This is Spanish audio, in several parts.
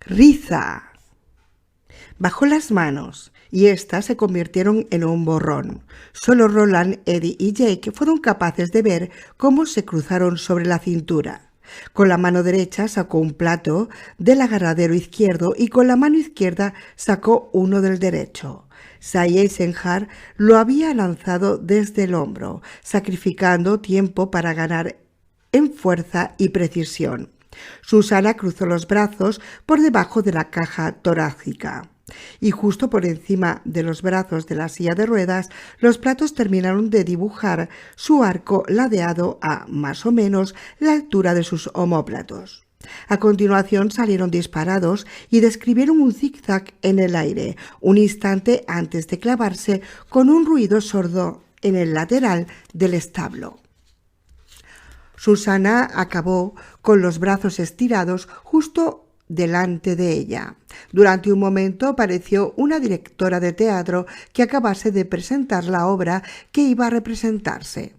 Riza. Bajó las manos y éstas se convirtieron en un borrón. Solo Roland, Eddie y Jake fueron capaces de ver cómo se cruzaron sobre la cintura. Con la mano derecha sacó un plato del agarradero izquierdo y con la mano izquierda sacó uno del derecho. Sai Eisenhart lo había lanzado desde el hombro, sacrificando tiempo para ganar en fuerza y precisión. Susana cruzó los brazos por debajo de la caja torácica y justo por encima de los brazos de la silla de ruedas, los platos terminaron de dibujar su arco ladeado a más o menos la altura de sus omóplatos. A continuación salieron disparados y describieron un zigzag en el aire, un instante antes de clavarse con un ruido sordo en el lateral del establo. Susana acabó con los brazos estirados justo delante de ella. Durante un momento pareció una directora de teatro que acabase de presentar la obra que iba a representarse.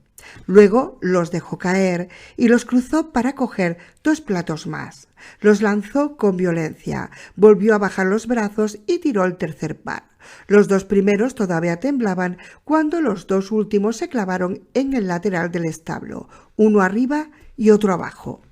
Luego los dejó caer y los cruzó para coger 2 platos más. Los lanzó con violencia, volvió a bajar los brazos y tiró el tercer par. Los 2 primeros todavía temblaban cuando los 2 últimos se clavaron en el lateral del establo, uno arriba y otro abajo.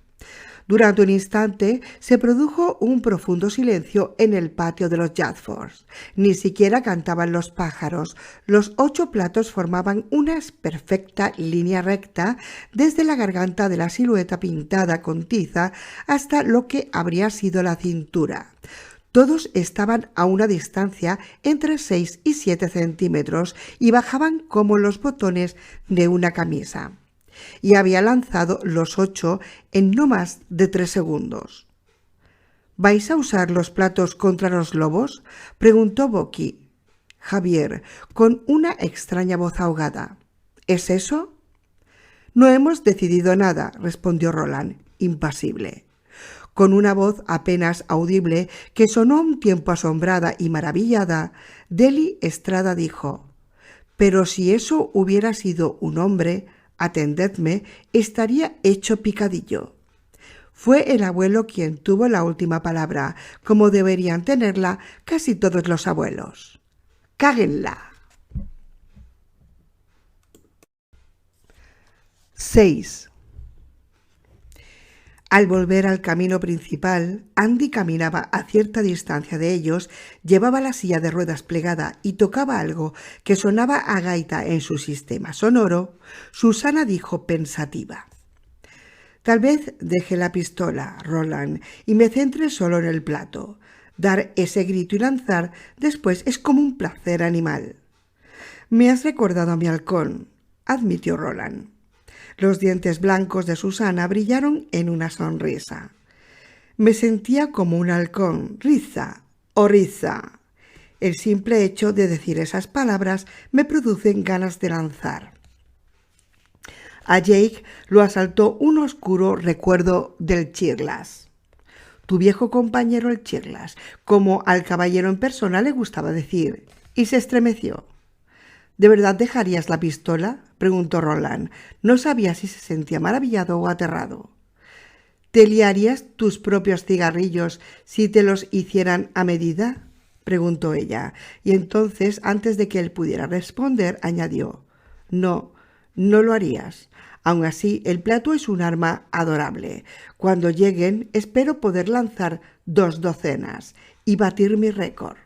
Durante un instante se produjo un profundo silencio en el patio de los Jadfords. Ni siquiera cantaban los pájaros. Los 8 platos formaban una perfecta línea recta desde la garganta de la silueta pintada con tiza hasta lo que habría sido la cintura. Todos estaban a una distancia entre 6 y 7 centímetros y bajaban como los botones de una camisa. Y había lanzado los 8 en no más de 3 segundos. ¿Vais a usar los platos contra los lobos?, preguntó Bucky. Javier, con una extraña voz ahogada. ¿Es eso? No hemos decidido nada, respondió Roland, impasible. Con una voz apenas audible que sonó un tiempo asombrada y maravillada, Deli Estrada dijo: «Pero si eso hubiera sido un hombre, atendedme, estaría hecho picadillo». Fue el abuelo quien tuvo la última palabra, como deberían tenerla casi todos los abuelos. ¡Cáguenla! 6. Al volver al camino principal, Andy caminaba a cierta distancia de ellos, llevaba la silla de ruedas plegada y tocaba algo que sonaba a gaita en su sistema sonoro. Susana dijo pensativa: «Tal vez deje la pistola, Roland, y me centre solo en el plato. Dar ese grito y lanzar después es como un placer animal». «Me has recordado a mi halcón», admitió Roland. Los dientes blancos de Susana brillaron en una sonrisa. «Me sentía como un halcón, Riza, o Riza. El simple hecho de decir esas palabras me producen ganas de lanzar». A Jake lo asaltó un oscuro recuerdo del Chirlas. Tu viejo compañero el Chirlas, como al caballero en persona le gustaba decir, y se estremeció. ¿De verdad dejarías la pistola?, preguntó Roland. No sabía si se sentía maravillado o aterrado. ¿Te liarías tus propios cigarrillos si te los hicieran a medida?, preguntó ella, y entonces, antes de que él pudiera responder, añadió: No, no lo harías. Aun así, el plato es un arma adorable. Cuando lleguen, espero poder lanzar 2 docenas y batir mi récord.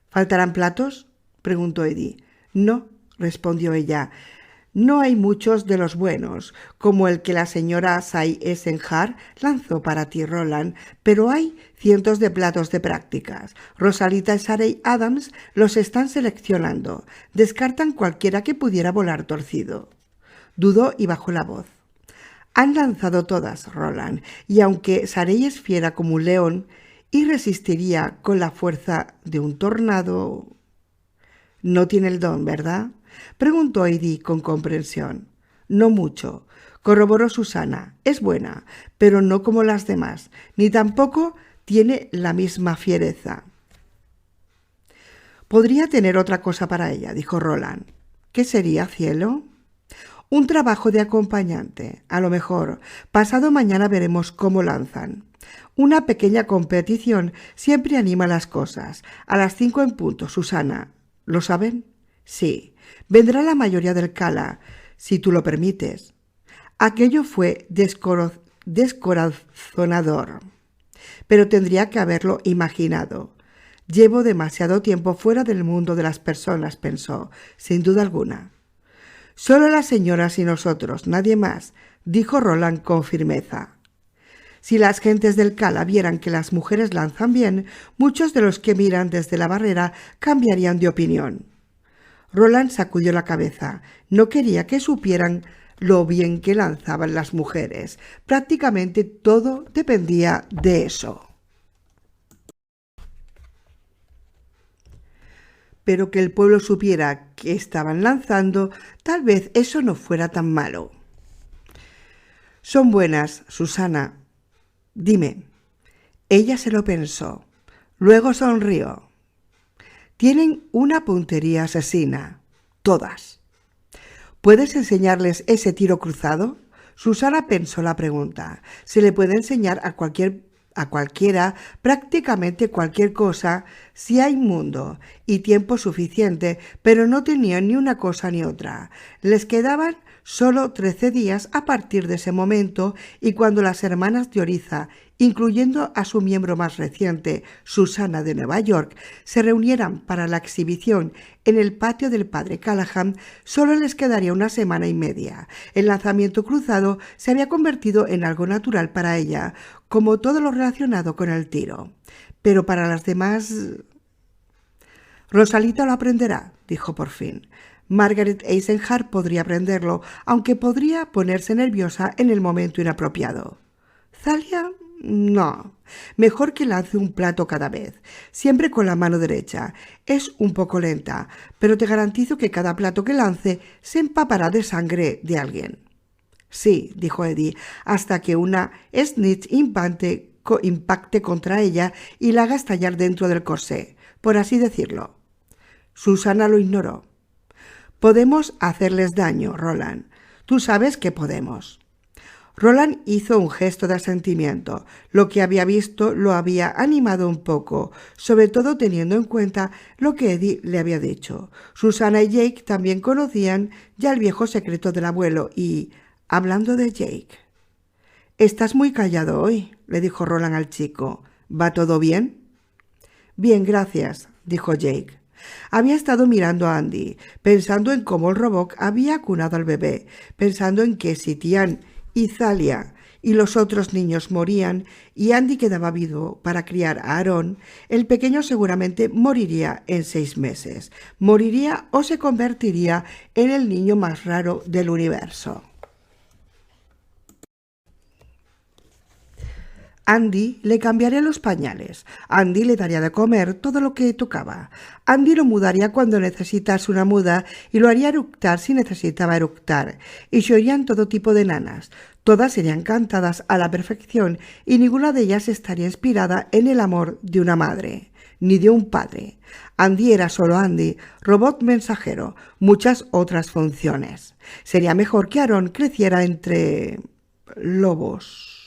¿Faltarán platos?, preguntó Eddie. No, respondió ella. No hay muchos de los buenos, como el que la señora Sai Eisenhart lanzó para ti, Roland, pero hay cientos de platos de prácticas. Rosalita y Sarey Adams los están seleccionando. Descartan cualquiera que pudiera volar torcido. Dudó y bajó la voz. Han lanzado todas, Roland, y aunque Sarey es fiera como un león y resistiría con la fuerza de un tornado... «No tiene el don, ¿verdad?», preguntó Eddie con comprensión. «No mucho», corroboró Susana. «Es buena, pero no como las demás, ni tampoco tiene la misma fiereza». «Podría tener otra cosa para ella», dijo Roland. «¿Qué sería, cielo?». Un trabajo de acompañante. A lo mejor, pasado mañana veremos cómo lanzan. Una pequeña competición siempre anima las cosas. A las 5 en punto, Susana. ¿Lo saben? Sí. Vendrá la mayoría del Cala, si tú lo permites. Aquello fue descorazonador, pero tendría que haberlo imaginado. Llevo demasiado tiempo fuera del mundo de las personas, pensó, sin duda alguna. Solo las señoras y nosotros, nadie más, dijo Roland con firmeza. Si las gentes del Cala vieran que las mujeres lanzan bien, muchos de los que miran desde la barrera cambiarían de opinión. Roland sacudió la cabeza. No quería que supieran lo bien que lanzaban las mujeres. Prácticamente todo dependía de eso. Pero que el pueblo supiera que estaban lanzando, tal vez eso no fuera tan malo. Son buenas, Susana. Dime. Ella se lo pensó. Luego sonrió. Tienen una puntería asesina. Todas. ¿Puedes enseñarles ese tiro cruzado? Susana pensó la pregunta. Se le puede enseñar a cualquiera prácticamente cualquier cosa si hay mundo y tiempo suficiente, pero no tenían ni una cosa ni otra. Les quedaban solo 13 días a partir de ese momento, y cuando las hermanas de Oriza, incluyendo a su miembro más reciente, Susana de Nueva York, se reunieran para la exhibición en el patio del padre Callahan, solo les quedaría una semana y media. El lanzamiento cruzado se había convertido en algo natural para ella, como todo lo relacionado con el tiro. Pero para las demás... Rosalita lo aprenderá, dijo por fin. Margaret Eisenhardt podría aprenderlo, aunque podría ponerse nerviosa en el momento inapropiado. ¿Thalia? No. Mejor que lance un plato cada vez, siempre con la mano derecha. Es un poco lenta, pero te garantizo que cada plato que lance se empapará de sangre de alguien. Sí, dijo Eddie, hasta que una snitch impacte contra ella y la haga estallar dentro del corsé, por así decirlo. Susana lo ignoró. Podemos hacerles daño, Roland. Tú sabes que podemos. Roland hizo un gesto de asentimiento. Lo que había visto lo había animado un poco, sobre todo teniendo en cuenta lo que Eddie le había dicho. Susana y Jake también conocían ya el viejo secreto del abuelo y, hablando de Jake... «Estás muy callado hoy», le dijo Roland al chico. «¿Va todo bien?» «Bien, gracias», dijo Jake. Había estado mirando a Andy, pensando en cómo el robot había acunado al bebé, pensando en que si Tian y Thalia y los otros niños morían y Andy quedaba vivo para criar a Aaron, el pequeño seguramente moriría en 6 meses. Moriría o se convertiría en el niño más raro del universo. Andy le cambiaría los pañales, Andy le daría de comer todo lo que tocaba, Andy lo mudaría cuando necesitase una muda y lo haría eructar si necesitaba eructar, y se oían todo tipo de nanas. Todas serían cantadas a la perfección y ninguna de ellas estaría inspirada en el amor de una madre, ni de un padre. Andy era solo Andy, robot mensajero, muchas otras funciones. Sería mejor que Aaron creciera entre lobos.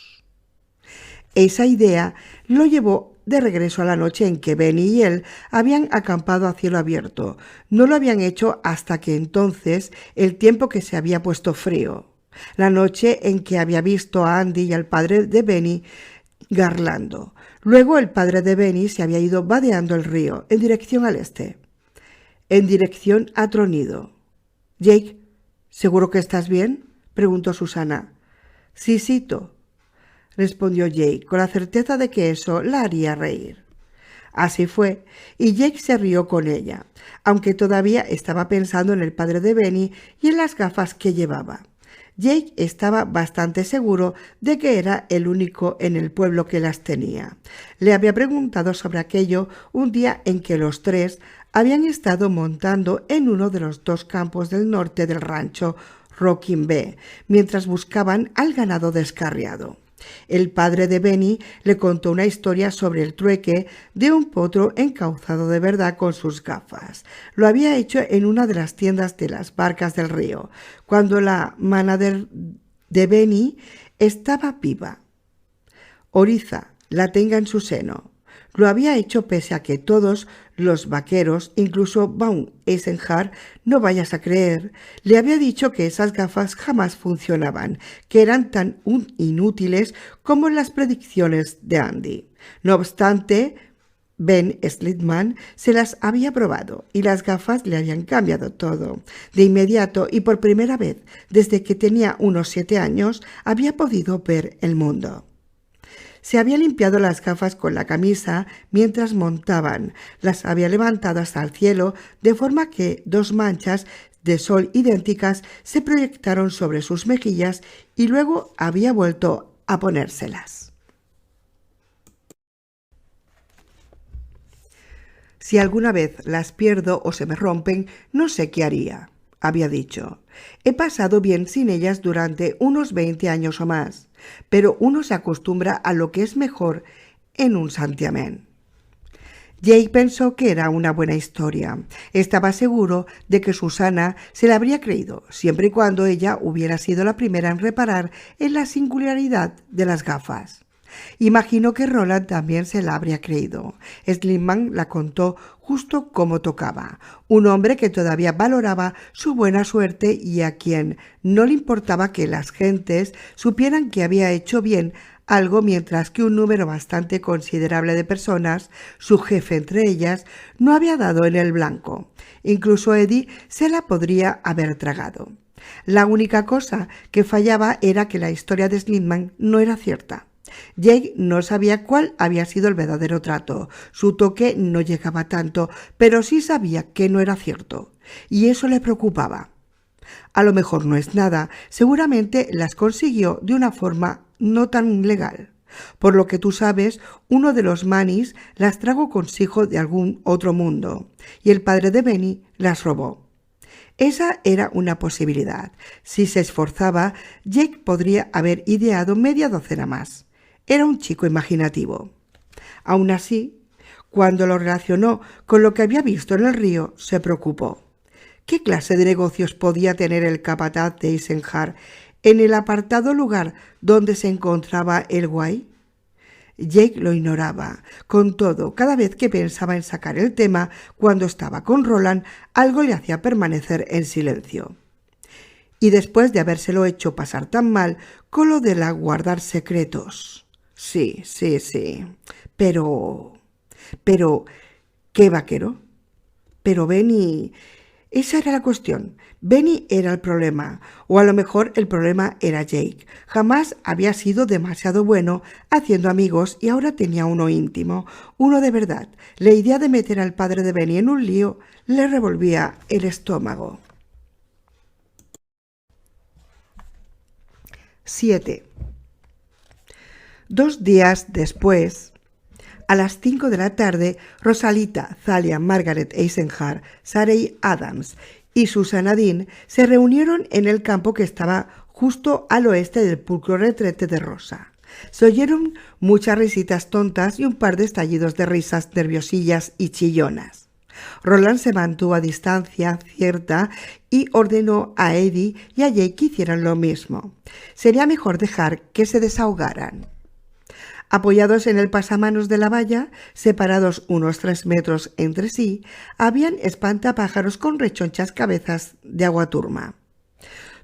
Esa idea lo llevó de regreso a la noche en que Benny y él habían acampado a cielo abierto. No lo habían hecho hasta que entonces el tiempo que se había puesto frío. La noche en que había visto a Andy y al padre de Benny garlando. Luego el padre de Benny se había ido vadeando el río en dirección al este, en dirección a Tronido. «Jake, ¿seguro que estás bien?», preguntó Susana. «Sí, Sito», respondió Jake, con la certeza de que eso la haría reír. Así fue, y Jake se rió con ella, aunque todavía estaba pensando en el padre de Benny y en las gafas que llevaba. Jake estaba bastante seguro de que era el único en el pueblo que las tenía. Le había preguntado sobre aquello un día en que los tres habían estado montando en uno de los 2 campos del norte del rancho Rocking Bay, mientras buscaban al ganado descarriado. El padre de Benny le contó una historia sobre el trueque de un potro encauzado de verdad con sus gafas. Lo había hecho en una de las tiendas de las barcas del río, cuando la manader de Benny estaba viva. Oriza la tenga en su seno. Lo había hecho pese a que todos los vaqueros, incluso Von Eisenhardt, no vayas a creer, le había dicho que esas gafas jamás funcionaban, que eran tan inútiles como las predicciones de Andy. No obstante, Ben Slitman se las había probado y las gafas le habían cambiado todo. De inmediato y por primera vez desde que tenía unos 7 años, había podido ver el mundo. Se había limpiado las gafas con la camisa mientras montaban, las había levantado hasta el cielo de forma que 2 manchas de sol idénticas se proyectaron sobre sus mejillas y luego había vuelto a ponérselas. Si alguna vez las pierdo o se me rompen, no sé qué haría, había dicho. He pasado bien sin ellas durante unos 20 años o más, pero uno se acostumbra a lo que es mejor en un santiamén. Jake pensó que era una buena historia. Estaba seguro de que Susana se la habría creído, siempre y cuando ella hubiera sido la primera en reparar en la singularidad de las gafas. Imaginó que Roland también se la habría creído. Slitman la contó justo como tocaba. Un hombre que todavía valoraba su buena suerte y a quien no le importaba que las gentes supieran que había hecho bien algo mientras que un número bastante considerable de personas, su jefe entre ellas, no había dado en el blanco. Incluso Eddie se la podría haber tragado. La única cosa que fallaba era que la historia de Slitman no era cierta. Jake no sabía cuál había sido el verdadero trato. Su toque no llegaba tanto, pero sí sabía que no era cierto, y eso le preocupaba. A lo mejor no es nada, seguramente las consiguió de una forma no tan legal. Por lo que tú sabes, uno de los Mannis las trajo consigo de algún otro mundo, y el padre de Benny las robó. Esa era una posibilidad. Si se esforzaba, Jake podría haber ideado media docena más. Era un chico imaginativo. Aún así, cuando lo relacionó con lo que había visto en el río, se preocupó. ¿Qué clase de negocios podía tener el capataz de Eisenhardt en el apartado lugar donde se encontraba el Guay? Jake lo ignoraba. Con todo, cada vez que pensaba en sacar el tema, cuando estaba con Roland, algo le hacía permanecer en silencio. Y después de habérselo hecho pasar tan mal con lo de la guardar secretos. Sí. Pero, ¿qué vaquero? Pero Benny... Esa era la cuestión. Benny era el problema, o a lo mejor el problema era Jake. Jamás había sido demasiado bueno haciendo amigos y ahora tenía uno íntimo, uno de verdad. La idea de meter al padre de Benny en un lío le revolvía el estómago. 7. 2 días después, a las 5 de la tarde, Rosalita, Thalia, Margaret Eisenhardt, Sarey Adams y Susana Dean se reunieron en el campo que estaba justo al oeste del pulcro retrete de Rosa. Se oyeron muchas risitas tontas y un par de estallidos de risas nerviosillas y chillonas. Roland se mantuvo a distancia cierta y ordenó a Eddie y a Jake que hicieran lo mismo. Sería mejor dejar que se desahogaran. Apoyados en el pasamanos de la valla, separados unos 3 metros entre sí, habían espantapájaros con rechonchas cabezas de aguaturma.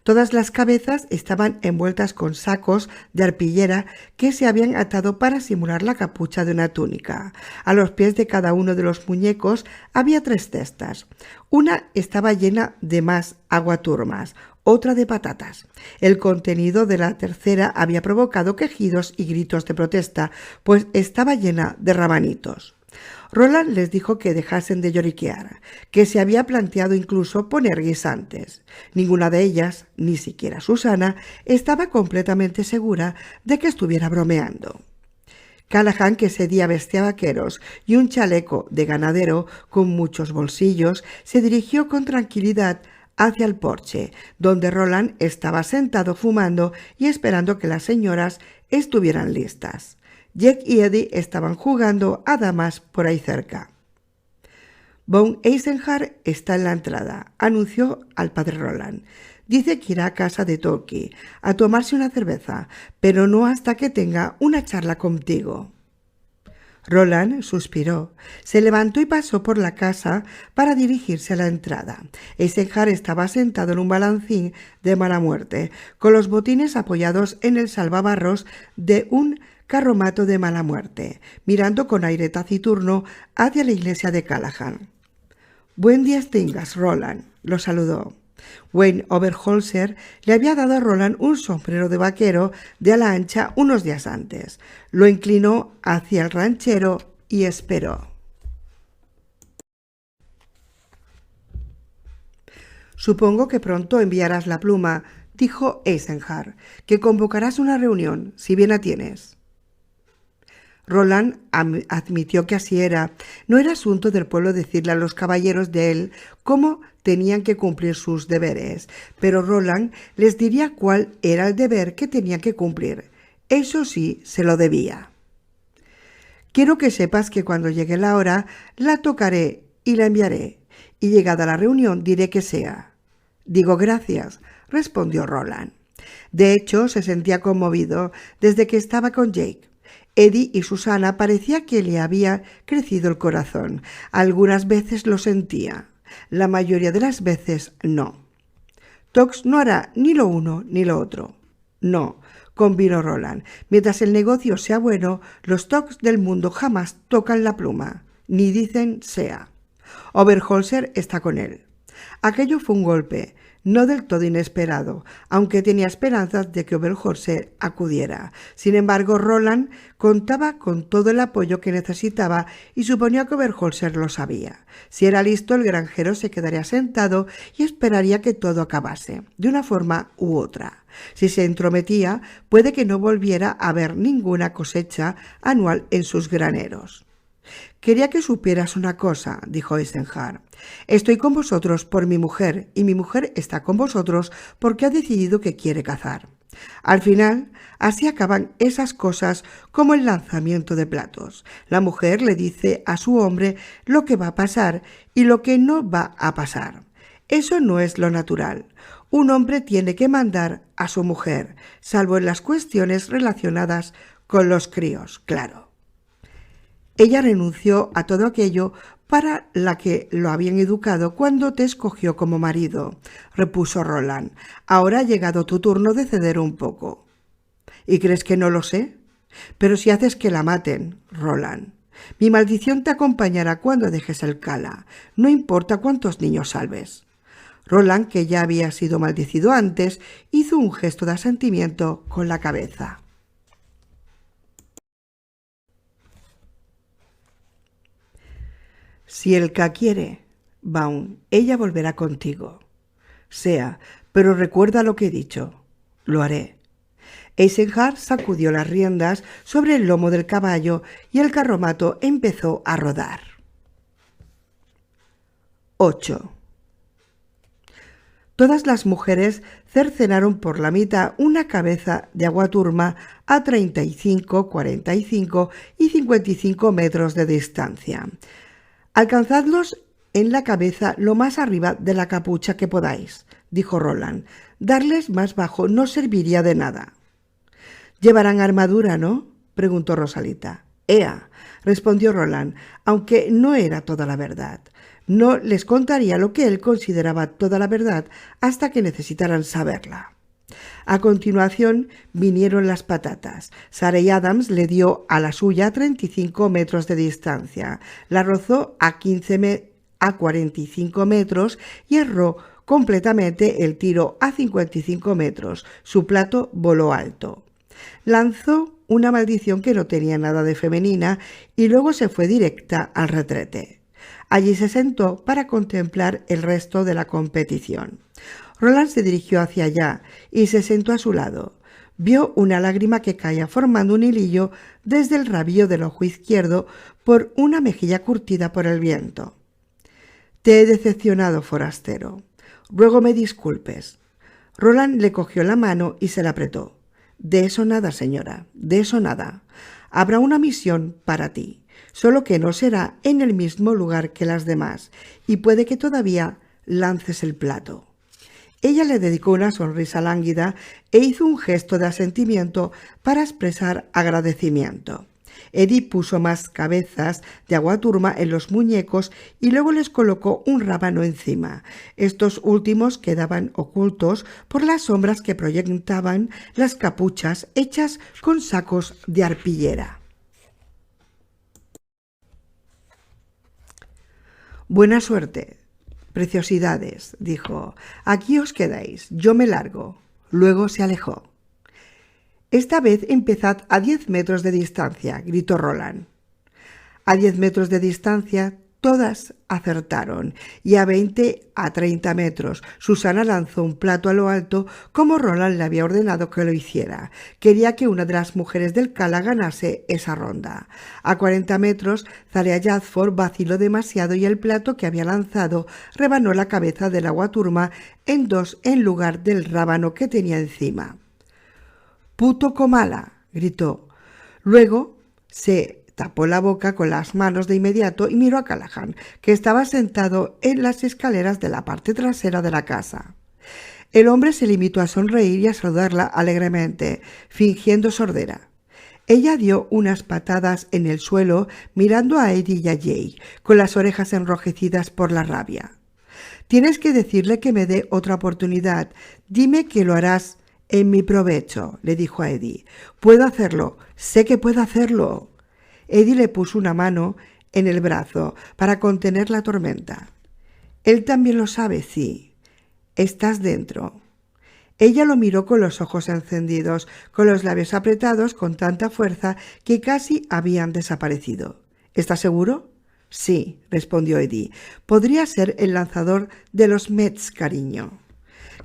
Todas las cabezas estaban envueltas con sacos de arpillera que se habían atado para simular la capucha de una túnica. A los pies de cada uno de los muñecos había 3 cestas. Una estaba llena de más aguaturmas, otra de patatas. El contenido de la tercera había provocado quejidos y gritos de protesta, pues estaba llena de rabanitos. Roland les dijo que dejasen de lloriquear, que se había planteado incluso poner guisantes. Ninguna de ellas, ni siquiera Susana, estaba completamente segura de que estuviera bromeando. Callahan, que ese día vestía vaqueros y un chaleco de ganadero con muchos bolsillos, se dirigió con tranquilidad hacia el porche, donde Roland estaba sentado fumando y esperando que las señoras estuvieran listas. Jake y Eddie estaban jugando a damas por ahí cerca. Von Eisenhardt está en la entrada, anunció al padre Roland. Dice que irá a casa de Toki a tomarse una cerveza, pero no hasta que tenga una charla contigo. Roland suspiró, se levantó y pasó por la casa para dirigirse a la entrada. Eisenhardt estaba sentado en un balancín de mala muerte, con los botines apoyados en el salvabarros de un carromato de mala muerte, mirando con aire taciturno hacia la iglesia de Callahan. «Buen día tengas, Roland», lo saludó. Wayne Oberholzer le había dado a Roland un sombrero de vaquero de ala ancha unos días antes. Lo inclinó hacia el ranchero y esperó. «Supongo que pronto enviarás la pluma», dijo Eisenhardt, «que convocarás una reunión, si bien la tienes». Roland admitió que así era. No era asunto del pueblo decirle a los caballeros de él cómo tenían que cumplir sus deberes, pero Roland les diría cuál era el deber que tenían que cumplir. Eso sí, se lo debía. «Quiero que sepas que cuando llegue la hora, la tocaré y la enviaré, y llegada la reunión diré que sea». «Digo gracias», respondió Roland. De hecho, se sentía conmovido desde que estaba con Jake. Eddie y Susana parecía que le había crecido el corazón. Algunas veces lo sentía, la mayoría de las veces no. «Tox no hará ni lo uno ni lo otro». «No», convino Roland. «Mientras el negocio sea bueno, los Tox del mundo jamás tocan la pluma, ni dicen sea. Oberholzer está con él». Aquello fue un golpe, no del todo inesperado, aunque tenía esperanzas de que Oberholzer acudiera. Sin embargo, Roland contaba con todo el apoyo que necesitaba y suponía que Oberholzer lo sabía. Si era listo, el granjero se quedaría sentado y esperaría que todo acabase, de una forma u otra. Si se entrometía, puede que no volviera a haber ninguna cosecha anual en sus graneros. «Quería que supieras una cosa», dijo Eisenhardt. «Estoy con vosotros por mi mujer, y mi mujer está con vosotros porque ha decidido que quiere cazar. Al final, así acaban esas cosas como el lanzamiento de platos. La mujer le dice a su hombre lo que va a pasar y lo que no va a pasar. Eso no es lo natural. Un hombre tiene que mandar a su mujer, salvo en las cuestiones relacionadas con los críos, claro». «Ella renunció a todo aquello para la que lo habían educado cuando te escogió como marido», repuso Roland. «Ahora ha llegado tu turno de ceder un poco». «¿Y crees que no lo sé? Pero si haces que la maten, Roland. Mi maldición te acompañará cuando dejes el Cala, no importa cuántos niños salves». Roland, que ya había sido maldecido antes, hizo un gesto de asentimiento con la cabeza. «Si el K quiere, Baum, ella volverá contigo. Sea, pero recuerda lo que he dicho. Lo haré». Eisenhardt sacudió las riendas sobre el lomo del caballo y el carromato empezó a rodar. 8. Todas las mujeres cercenaron por la mitad una cabeza de aguaturma a 35, 45 y 55 metros de distancia. «Alcanzadlos en la cabeza lo más arriba de la capucha que podáis», dijo Roland. «Darles más bajo no serviría de nada». «Llevarán armadura, ¿no?», preguntó Rosalita. «Ea», respondió Roland, aunque no era toda la verdad. No les contaría lo que él consideraba toda la verdad hasta que necesitaran saberla. A continuación vinieron las patatas. Sarah Adams le dio a la suya a 35 metros de distancia, la rozó a 45 metros y erró completamente el tiro a 55 metros. Su plato voló alto. Lanzó una maldición que no tenía nada de femenina y luego se fue directa al retrete. Allí se sentó para contemplar el resto de la competición. Roland se dirigió hacia allá y se sentó a su lado. Vio una lágrima que caía formando un hilillo desde el rabillo del ojo izquierdo por una mejilla curtida por el viento. «Te he decepcionado, forastero. Ruego me disculpes». Roland le cogió la mano y se la apretó. De eso nada, señora, de eso nada. Habrá una misión para ti, solo que no será en el mismo lugar que las demás, y puede que todavía lances el plato. Ella le dedicó una sonrisa lánguida e hizo un gesto de asentimiento para expresar agradecimiento. Eddie puso más cabezas de aguaturma en los muñecos y luego les colocó un rábano encima. Estos últimos quedaban ocultos por las sombras que proyectaban las capuchas hechas con sacos de arpillera. «Buena suerte, preciosidades», dijo. «Aquí os quedáis, yo me largo». Luego se alejó. «Esta vez empezad a 10 metros de distancia», gritó Roland. A 10 metros de distancia todas acertaron y a 20 a 30 metros Susana lanzó un plato a lo alto como Roland le había ordenado que lo hiciera. Quería que una de las mujeres del Cala ganase esa ronda. A 40 metros Zaria Yadford vaciló demasiado y el plato que había lanzado rebanó la cabeza del aguaturma en dos en lugar del rábano que tenía encima. «¡Puto comala!», gritó. Luego se tapó la boca con las manos de inmediato y miró a Callahan, que estaba sentado en las escaleras de la parte trasera de la casa. El hombre se limitó a sonreír y a saludarla alegremente, fingiendo sordera. Ella dio unas patadas en el suelo, mirando a Eddie y a Jay, con las orejas enrojecidas por la rabia. «Tienes que decirle que me dé otra oportunidad. Dime que lo harás en mi provecho», le dijo a Eddie. «Puedo hacerlo, sé que puedo hacerlo». Eddie le puso una mano en el brazo para contener la tormenta. «Él también lo sabe, sí. Estás dentro». Ella lo miró con los ojos encendidos, con los labios apretados con tanta fuerza que casi habían desaparecido. «¿Estás seguro?» «Sí», respondió Eddie. «Podría ser el lanzador de los Mets, cariño».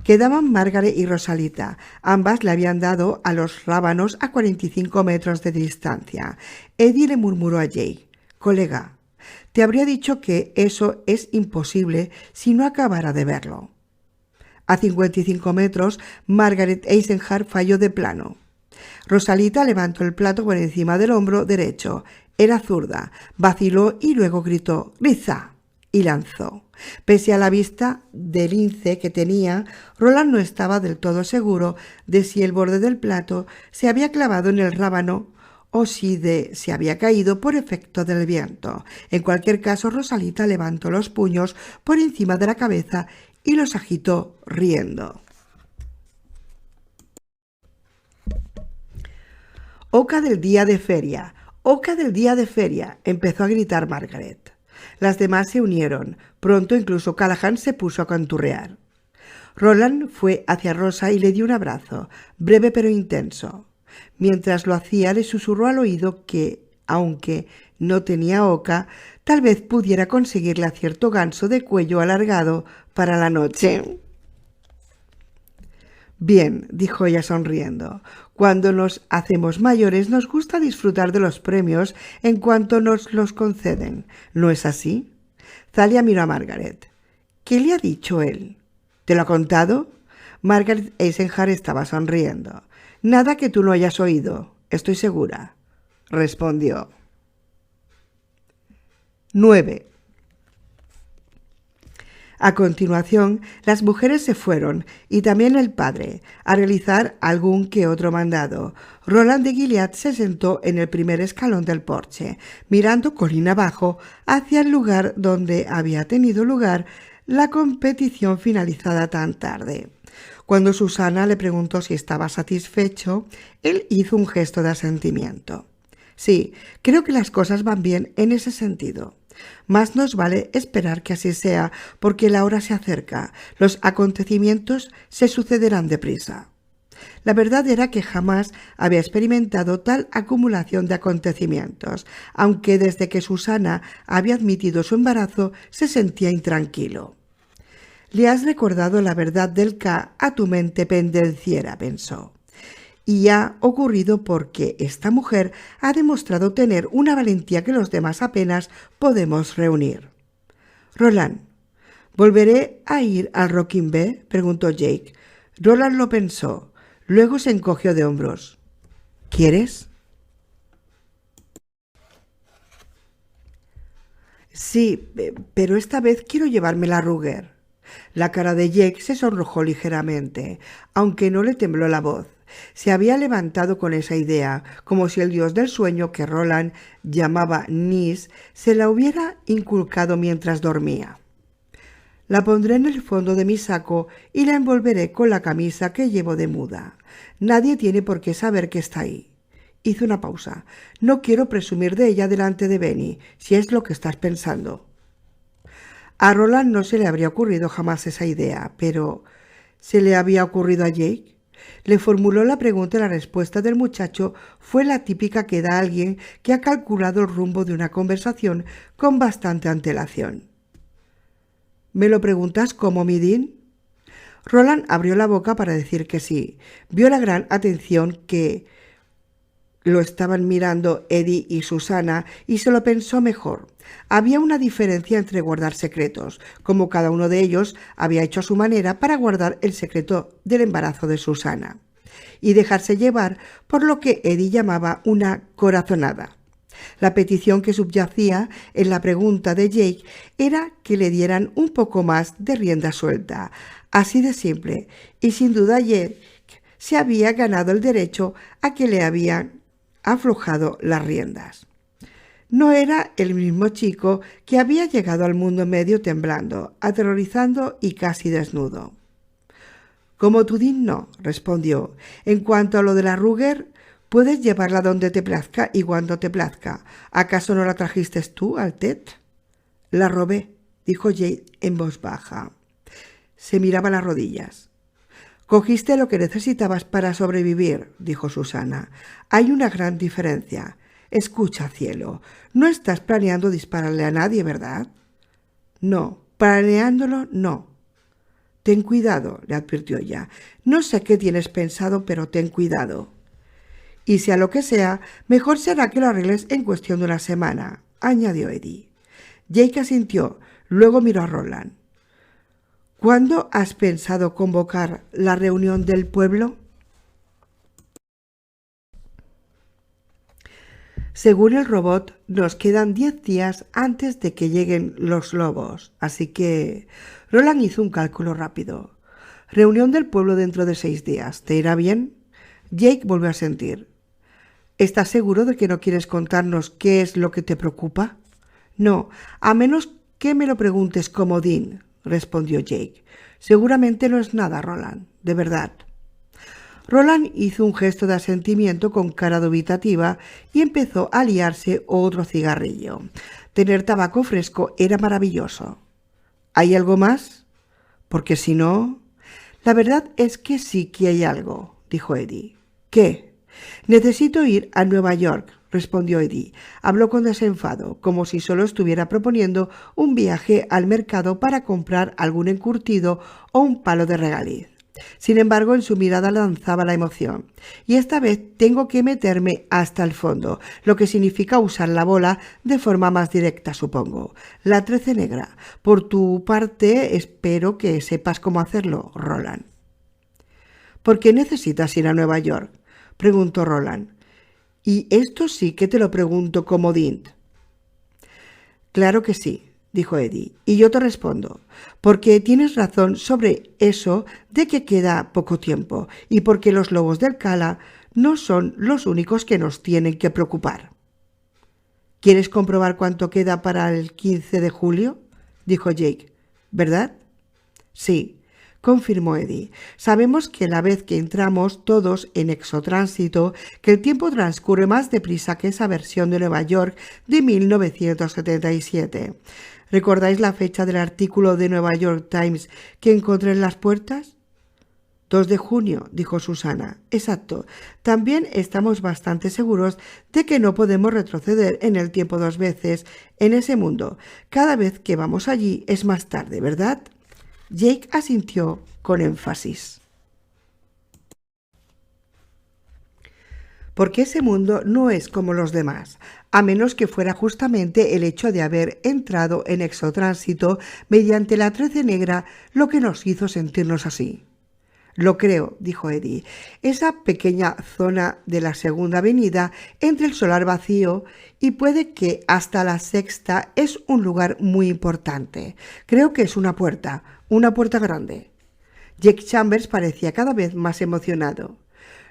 Quedaban Margaret y Rosalita. Ambas le habían dado a los rábanos a 45 metros de distancia. Eddie le murmuró a Jay: «Colega, te habría dicho que eso es imposible si no acabara de verlo». A 55 metros, Margaret Eisenhart falló de plano. Rosalita levantó el plato por encima del hombro derecho. Era zurda. Vaciló y luego gritó: «¡Riza!» y lanzó. Pese a la vista de lince que tenía, Roland no estaba del todo seguro de si el borde del plato se había clavado en el rábano o si se había caído por efecto del viento. En cualquier caso, Rosalita levantó los puños por encima de la cabeza y los agitó riendo. «Oca del día de feria, oca del día de feria», empezó a gritar Margaret. Las demás se unieron. Pronto incluso Callahan se puso a canturrear. Roland fue hacia Rosa y le dio un abrazo, breve pero intenso. Mientras lo hacía, le susurró al oído que, aunque no tenía oca, tal vez pudiera conseguirle a cierto ganso de cuello alargado para la noche. «Bien», dijo ella sonriendo, «cuando nos hacemos mayores nos gusta disfrutar de los premios en cuanto nos los conceden, ¿no es así?» Zalia miró a Margaret. «¿Qué le ha dicho él?» «¿Te lo ha contado?» Margaret Eisenhart estaba sonriendo. «Nada que tú no hayas oído, estoy segura», respondió. 9. A continuación, las mujeres se fueron, y también el padre, a realizar algún que otro mandado. Roland de Gilead se sentó en el primer escalón del porche, mirando colina abajo hacia el lugar donde había tenido lugar la competición finalizada tan tarde. Cuando Susana le preguntó si estaba satisfecho, él hizo un gesto de asentimiento. «Sí, creo que las cosas van bien en ese sentido. Más nos vale esperar que así sea, porque la hora se acerca. Los acontecimientos se sucederán deprisa». La verdad era que jamás había experimentado tal acumulación de acontecimientos, aunque desde que Susana había admitido su embarazo se sentía intranquilo. «Le has recordado la verdad del K a tu mente pendenciera», pensó. «Y ha ocurrido porque esta mujer ha demostrado tener una valentía que los demás apenas podemos reunir». «Roland, ¿volveré a ir al Rocking B?», preguntó Jake. Roland lo pensó. Luego se encogió de hombros. ¿Quieres? Sí, pero esta vez quiero llevármela a Ruger. La cara de Jake se sonrojó ligeramente, aunque no le tembló la voz. Se había levantado con esa idea, como si el dios del sueño que Roland llamaba Nis se la hubiera inculcado mientras dormía. La pondré en el fondo de mi saco y la envolveré con la camisa que llevo de muda. Nadie tiene por qué saber que está ahí. Hizo una pausa. No quiero presumir de ella delante de Benny, si es lo que estás pensando. A Roland no se le habría ocurrido jamás esa idea, pero ¿se le había ocurrido a Jake? Le formuló la pregunta y la respuesta del muchacho fue la típica que da alguien que ha calculado el rumbo de una conversación con bastante antelación. ¿Me lo preguntas cómo, mi Dean? Roland abrió la boca para decir que sí. Vio la gran atención que lo estaban mirando Eddie y Susana y se lo pensó mejor. Había una diferencia entre guardar secretos, como cada uno de ellos había hecho a su manera para guardar el secreto del embarazo de Susana, y dejarse llevar por lo que Eddie llamaba una corazonada. La petición que subyacía en la pregunta de Jake era que le dieran un poco más de rienda suelta, así de simple, y sin duda Jake se había ganado el derecho a que le habían aflojado las riendas. No era el mismo chico que había llegado al mundo medio temblando, aterrorizando y casi desnudo. Como tu Dean no, respondió. En cuanto a lo de la Ruger, puedes llevarla donde te plazca y cuando te plazca. ¿Acaso no la trajiste tú al Ted? La robé, dijo Jake en voz baja. Se miraba las rodillas. Cogiste lo que necesitabas para sobrevivir, dijo Susana. Hay una gran diferencia. Escucha, cielo, no estás planeando dispararle a nadie, ¿verdad? No, planeándolo no. Ten cuidado, le advirtió ella. No sé qué tienes pensado, pero ten cuidado. Y sea lo que sea, mejor será que lo arregles en cuestión de una semana, añadió Eddie. Jake asintió, luego miró a Roland. ¿Cuándo has pensado convocar la reunión del pueblo? Según el robot, nos quedan 10 días antes de que lleguen los lobos, así que Roland hizo un cálculo rápido. Reunión del pueblo dentro de 6 días. ¿Te irá bien? Jake volvió a sentir. ¿Estás seguro de que no quieres contarnos qué es lo que te preocupa? No, a menos que me lo preguntes como Dean, respondió Jake. Seguramente no es nada, Roland, de verdad. Roland hizo un gesto de asentimiento con cara dubitativa y empezó a liarse otro cigarrillo. Tener tabaco fresco era maravilloso. ¿Hay algo más? Porque si no... La verdad es que sí que hay algo, dijo Eddie. ¿Qué? Necesito ir a Nueva York, respondió Eddie. Habló con desenfado, como si solo estuviera proponiendo un viaje al mercado para comprar algún encurtido o un palo de regaliz. Sin embargo, en su mirada lanzaba la emoción. Y esta vez tengo que meterme hasta el fondo, lo que significa usar la bola de forma más directa, supongo. La 13 negra. Por tu parte, espero que sepas cómo hacerlo, Roland. ¿Por qué necesitas ir a Nueva York?, preguntó Roland. Y esto sí que te lo pregunto como Dean. Claro que sí, dijo Eddie, y yo te respondo, porque tienes razón sobre eso de que queda poco tiempo y porque los lobos del Cala no son los únicos que nos tienen que preocupar. ¿Quieres comprobar cuánto queda para el 15 de julio? Dijo Jake. ¿Verdad? Sí, confirmó Eddie. Sabemos que la vez que entramos todos en exotránsito, que el tiempo transcurre más deprisa que esa versión de Nueva York de 1977. ¿Recordáis la fecha del artículo de Nueva York Times que encontré en las puertas? 2 de junio, dijo Susana. Exacto. También estamos bastante seguros de que no podemos retroceder en el tiempo 2 veces en ese mundo. Cada vez que vamos allí es más tarde, ¿verdad? Jake asintió con énfasis. Porque ese mundo no es como los demás, a menos que fuera justamente el hecho de haber entrado en exotránsito mediante la 13 negra lo que nos hizo sentirnos así. Lo creo, dijo Eddie. Esa pequeña zona de la segunda avenida entre el solar vacío y puede que hasta la sexta es un lugar muy importante. Creo que es una puerta grande. Jake Chambers parecía cada vez más emocionado.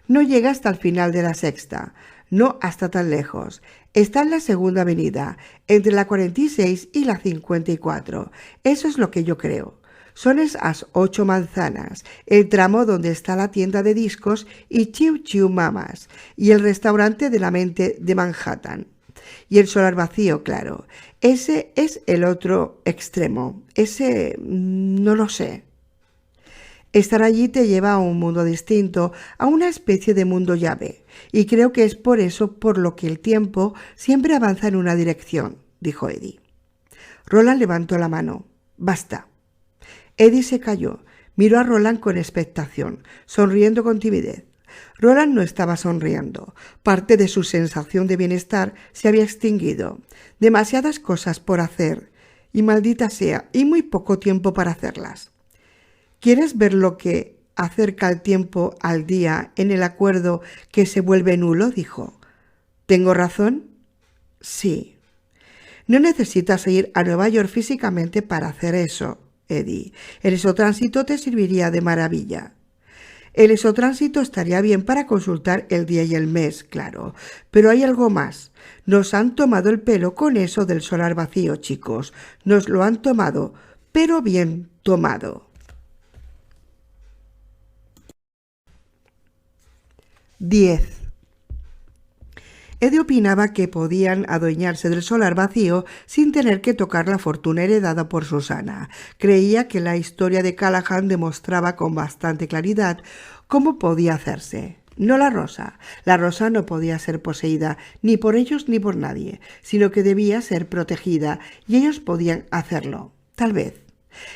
No llega hasta el final de la sexta, no hasta tan lejos. Está en la segunda avenida, entre la 46 y la 54. Eso es lo que yo creo. Son esas 8 manzanas, el tramo donde está la tienda de discos y Chiu Chiu Mamas, y el restaurante de la mente de Manhattan. Y el solar vacío, claro. Ese es el otro extremo. Ese no lo sé. Estar allí te lleva a un mundo distinto, a una especie de mundo llave, y creo que es por eso por lo que el tiempo siempre avanza en una dirección, dijo Eddie. Roland levantó la mano. Basta. Eddie se calló, miró a Roland con expectación, sonriendo con timidez. Roland no estaba sonriendo. Parte de su sensación de bienestar se había extinguido. Demasiadas cosas por hacer, y maldita sea, y muy poco tiempo para hacerlas. ¿Quieres ver lo que acerca el tiempo al día en el acuerdo que se vuelve nulo? Dijo. ¿Tengo razón? Sí. No necesitas ir a Nueva York físicamente para hacer eso, Eddie. El exotránsito te serviría de maravilla. El exotránsito estaría bien para consultar el día y el mes, claro. Pero hay algo más. Nos han tomado el pelo con eso del solar vacío, chicos. Nos lo han tomado, pero bien tomado. 10. Eddie opinaba que podían adueñarse del solar vacío sin tener que tocar la fortuna heredada por Susana. Creía que la historia de Callahan demostraba con bastante claridad cómo podía hacerse. No la rosa. La rosa no podía ser poseída ni por ellos ni por nadie, sino que debía ser protegida, y ellos podían hacerlo. Tal vez.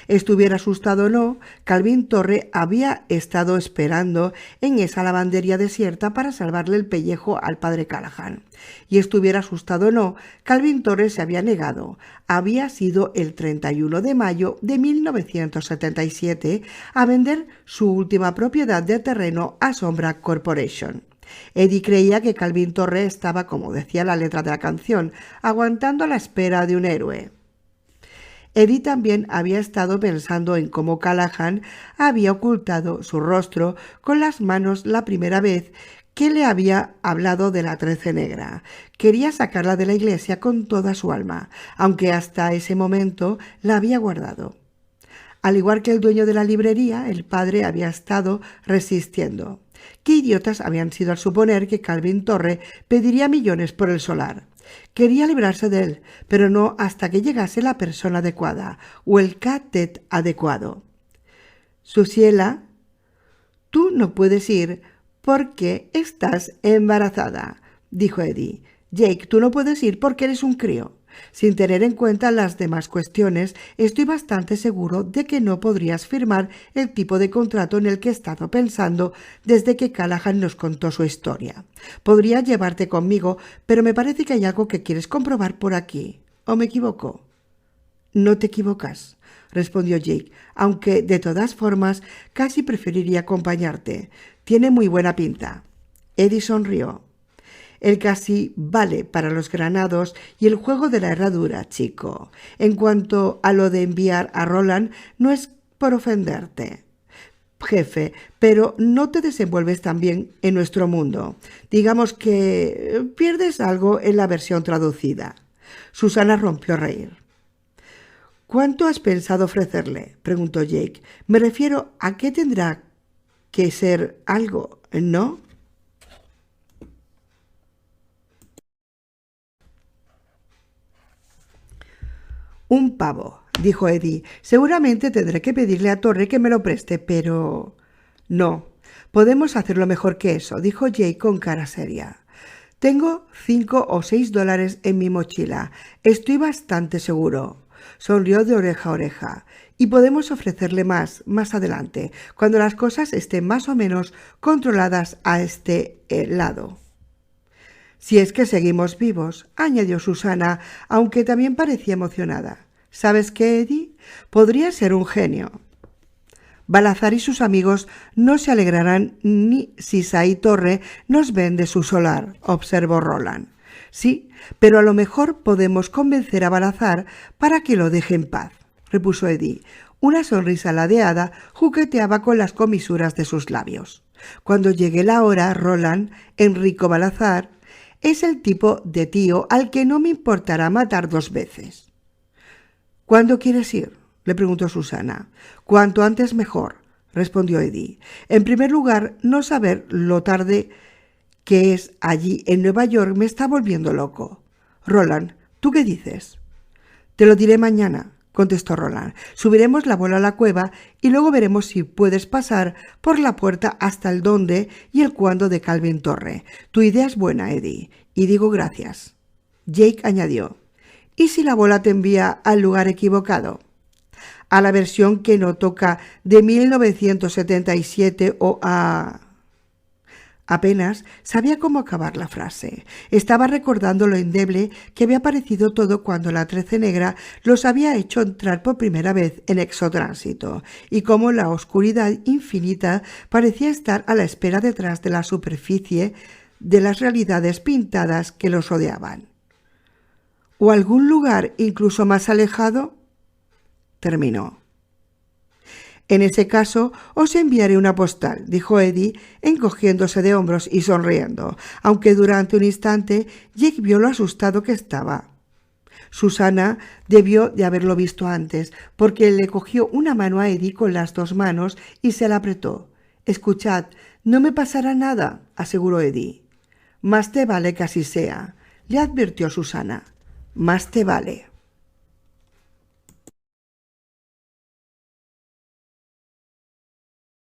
Estuviera asustado o no, Calvin Torre había estado esperando en esa lavandería desierta para salvarle el pellejo al padre Callahan. Y estuviera asustado o no, Calvin Torre se había negado. Había sido el 31 de mayo de 1977 a vender su última propiedad de terreno a Sombra Corporation. Eddie creía que Calvin Torre estaba, como decía la letra de la canción, aguantando a la espera de un héroe. Eddie también había estado pensando en cómo Callahan había ocultado su rostro con las manos la primera vez que le había hablado de la 13 negra. Quería sacarla de la iglesia con toda su alma, aunque hasta ese momento la había guardado. Al igual que el dueño de la librería, el padre había estado resistiendo. ¿Qué idiotas habían sido al suponer que Calvin Torre pediría millones por el solar? Quería librarse de él, pero no hasta que llegase la persona adecuada o el cadet adecuado. Susiela, tú no puedes ir porque estás embarazada, dijo Eddie. Jake, tú no puedes ir porque eres un crío. Sin tener en cuenta las demás cuestiones, estoy bastante seguro de que no podrías firmar el tipo de contrato en el que he estado pensando desde que Callahan nos contó su historia. Podría llevarte conmigo, pero me parece que hay algo que quieres comprobar por aquí. ¿O me equivoco? No te equivocas, respondió Jake, aunque de todas formas casi preferiría acompañarte. Tiene muy buena pinta. Eddie sonrió. El casi vale para los granados y el juego de la herradura, chico. En cuanto a lo de enviar a Roland, no es por ofenderte, jefe, pero no te desenvuelves tan bien en nuestro mundo. Digamos que pierdes algo en la versión traducida. Susana rompió a reír. ¿Cuánto has pensado ofrecerle?, preguntó Jake. Me refiero a que tendrá que ser algo, ¿no? Un pavo, dijo Eddie. Seguramente tendré que pedirle a Torre que me lo preste, pero... No, podemos hacerlo mejor que eso, dijo Jake con cara seria. Tengo 5 o 6 dólares en mi mochila. Estoy bastante seguro. Sonrió de oreja a oreja. Y podemos ofrecerle más adelante, cuando las cosas estén más o menos controladas a este lado. Si es que seguimos vivos, añadió Susana, aunque también parecía emocionada. ¿Sabes qué, Eddie? Podría ser un genio. Balazar y sus amigos no se alegrarán ni si Sai Torre nos vende su solar, observó Roland. Sí, pero a lo mejor podemos convencer a Balazar para que lo deje en paz, repuso Eddie. Una sonrisa ladeada jugueteaba con las comisuras de sus labios. Cuando llegue la hora, Roland, Enrico Balazar, es el tipo de tío al que no me importará matar 2 veces. ¿Cuándo quieres ir?, le preguntó Susana. Cuanto antes mejor, respondió Eddie. En primer lugar, no saber lo tarde que es allí en Nueva York me está volviendo loco. Roland, ¿tú qué dices? Te lo diré mañana, contestó Roland. Subiremos la bola a la cueva y luego veremos si puedes pasar por la puerta hasta el dónde y el cuándo de Calvin Torre. Tu idea es buena, Eddie, y digo gracias. Jake añadió, ¿y si la bola te envía al lugar equivocado? A la versión que no toca de 1977 o a... Apenas sabía cómo acabar la frase. Estaba recordando lo endeble que había parecido todo cuando la 13 negra los había hecho entrar por primera vez en Exotránsito, y cómo la oscuridad infinita parecía estar a la espera detrás de la superficie de las realidades pintadas que los rodeaban. ¿O algún lugar incluso más alejado? Terminó. En ese caso, os enviaré una postal, dijo Eddie, encogiéndose de hombros y sonriendo, aunque durante un instante Jake vio lo asustado que estaba. Susana debió de haberlo visto antes, porque le cogió una mano a Eddie con las 2 manos y se la apretó. «Escuchad, no me pasará nada», aseguró Eddie. «Más te vale que así sea», le advirtió Susana. «Más te vale».